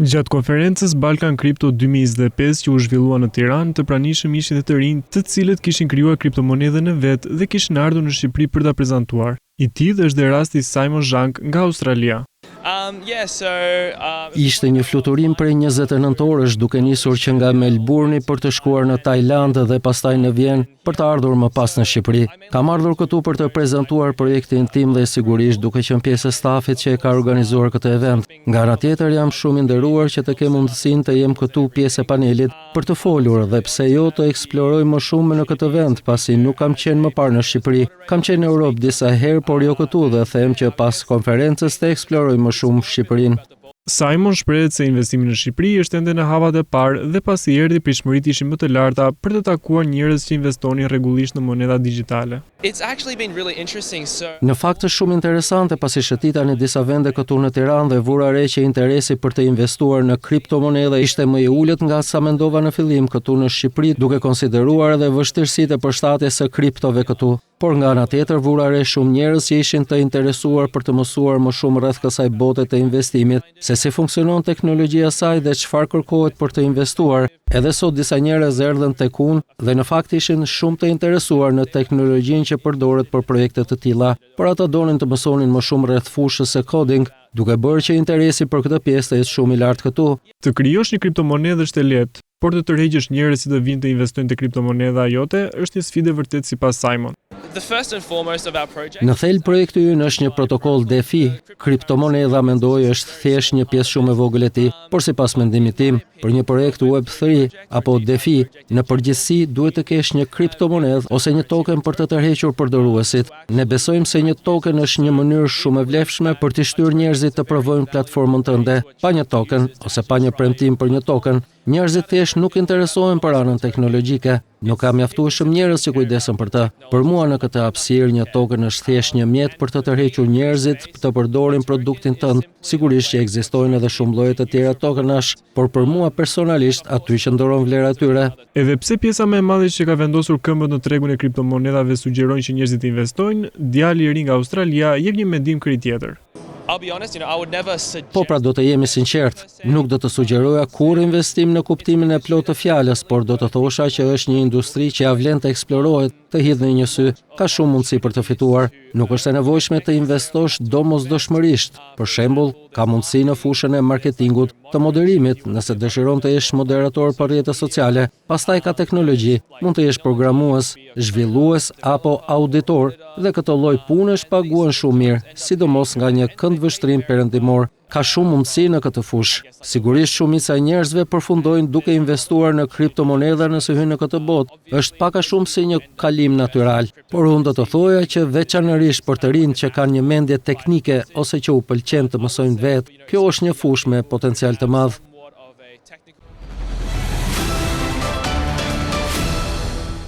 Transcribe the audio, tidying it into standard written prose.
Gjatë konferencës Balkan Crypto 2025 që u zhvillua në Tiranë, të pranishëm ishin dhe të rinj, të cilët kishin krijuar kriptomonedën e vet dhe kishin ardhur në Shqipëri për ta prezantuar. I tillë është dhe rasti Simon Zhang nga Australia. Ishte një fluturim prej 29 orësh duke nisur që nga Melbourne për të shkuar në Tajland dhe pastaj në Vjenë për të ardhur më pas në Shqipëri. Kam ardhur këtu për të prezantuar projektin tim dhe sigurisht duke qenë pjesë e stafit që e ka organizuar këtë event. Nga ana tjetër jam shumë i nderuar që të kem mundësinë të jem këtu pjesë e panelit për të folur dhe pse jo të eksploroj më shumë në këtë event, pasi nuk kam qenë më parë në Shqipëri. Kam qenë në Europë disa herë, por jo këtu dhe them që pas konferencës të eksploroj më shumë Shqipërinë. Simon shprehet se investimi në Shqipëri është ende në havat e parë dhe pasi erdhi pritshmëritë ishin më të larta për të takuar njerëz që investonin rregullisht në moneda digjitale. Në fakt është shumë interesante pasi shëtita në disa vende këtu në Tiranë dhe vura re që interesi për të investuar në kriptomonedha ishte më i ulët nga sa mendova në fillim këtu në Shqipëri, duke konsideruar edhe vështirësitë e përshtatjes së kriptove këtu. Por nga ana tjetër vura re shumë njerëz që ishin të interesuar për të mësuar më shumë rreth kësaj bote të investimit, se si funksionon teknologjia e saj dhe çfarë kërkohet për të investuar. Edhe sot disa njerëz erdhën tek unë dhe në fakt ishin shumë të interesuar në teknologjinë që përdoret për projekte të tilla, por ata donin të mësonin më shumë rreth fushës së coding, duke bërë që interesi për këtë pjesë të jetë shumë i lartë këtu. Të krijosh një kriptomonedë është e lehtë, por të tërheqësh njerëz që të vinë të investojnë te kriptomonedha jote është një sfidë vërtet sipas Simon. Në thelb projekti ynë është një protokoll DeFi. Kriptomonedha mendoj është thjesht një pjesë shumë e vogël e tij, por sipas mendimit tim, për një projekt Web3 apo DeFi, në përgjithësi duhet të kesh një kriptomonedhë ose një token për të tërhequr përdoruesit. Ne besojmë se një token është një mënyrë shumë e vlefshme për të shtyrë njerëzit të provojnë platformën tënde. Pa një token ose pa një premtim për një token, njerëzit thjesht nuk interesohen për anën teknologjike. Nuk ka mjaftueshëm njerëz që kujdesen për të. Për mua në këtë hapësirë një token është thjesht një mjet për të tërhequr njerëzit të përdorin produktin tënd. Sigurisht që ekzistojnë edhe shumë lloje të tjera tokenash, por për mua personalisht aty qëndron vlera e tyre. Edhe pse pjesa më e madhe që ka vendosur këmbët në tregun e kriptomonedhave sugjerojnë që njerëzit investojnë, djali i ri nga Australia jep një mendim krejt tjetër. Po pra do të jemi sinqert, nuk do të sugjeroja kur investim në kuptimin e plotë të fjalës, por do të thosha që është një industri që ja vlen të eksplorohet, të hidhë në një sy, ka shumë mundësi për të fituar. Nuk është e nevojshme të investosh domosdoshmërisht. Për shembull, ka mundësi në fushën e marketingut, të moderimit, nëse dëshiron të jesh moderator për rrjetet sociale, pastaj ka teknologji, mund të jesh programues, zhvillues apo auditor dhe këtë lloj punësh paguhen shumë mirë, sidomos nga një këndvështrim perëndimor. Ka shumë mundësi në këtë fushë. Sigurisht shumica e njerëzve përfundojnë duke investuar në kriptomonedha nëse hyjnë në këtë botë. Është pak a shumë si një kalim natyral, por unë do të thoja që veçanërisht për të rinj që kanë një mendje teknike ose që u pëlqen të mësojnë vetë, kjo është një fushë me potencial të madh.